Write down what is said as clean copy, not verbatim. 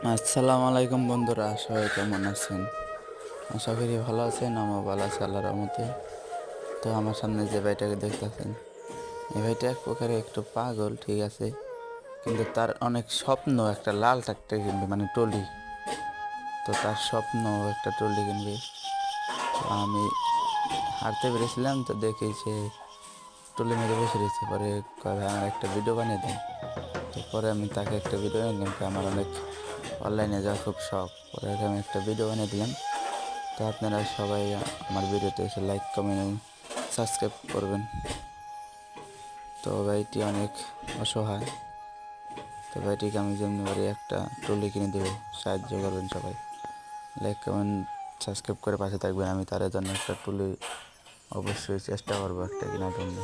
আসসালামু আলাইকুম বন্ধুরা, সবাই কেমন আছেন? আশা করি ভালো আছেন। আমার ভালো আছে আল্লাহর রহমতে। তো আমার সামনে যে ভাইটাকে দেখতেছেন, এই ভাইটা এক প্রকারে একটু পাগল, ঠিক আছে, কিন্তু তার অনেক স্বপ্ন একটা লাল ট্রাক্টর কিনবে, মানে ট্রলি। তো তার স্বপ্ন একটা ট্রলি কিনবে। তো আমি হাঁটতে পেরেছিলাম, তো দেখি সে ট্রলির মধ্যে বসে রয়েছে। পরে কয় ভাই আমার একটা ভিডিও বানিয়ে দেন। তো পরে আমি তাকে একটা ভিডিও বানিয়ে দিলাম। আমার অনেক অনলাইনে যাওয়া খুব শখ, পরে আমি একটা ভিডিও বানিয়ে দিলাম। তো আপনারা সবাই আমার ভিডিওতে এসে লাইক, কমেন্ট, সাবস্ক্রাইব করবেন। তো ভাইটি অনেক অসহায়। তো ভাইটিকে আমি যেমনি পারি একটা ট্রলি কিনে দেবো, সাহায্য করবেন সবাই। লাইক, কমেন্ট, সাবস্ক্রাইব করে পাশে থাকবেন। আমি তার জন্য একটা ট্রলি অবশ্যই চেষ্টা করবো একটা কেনার জন্য।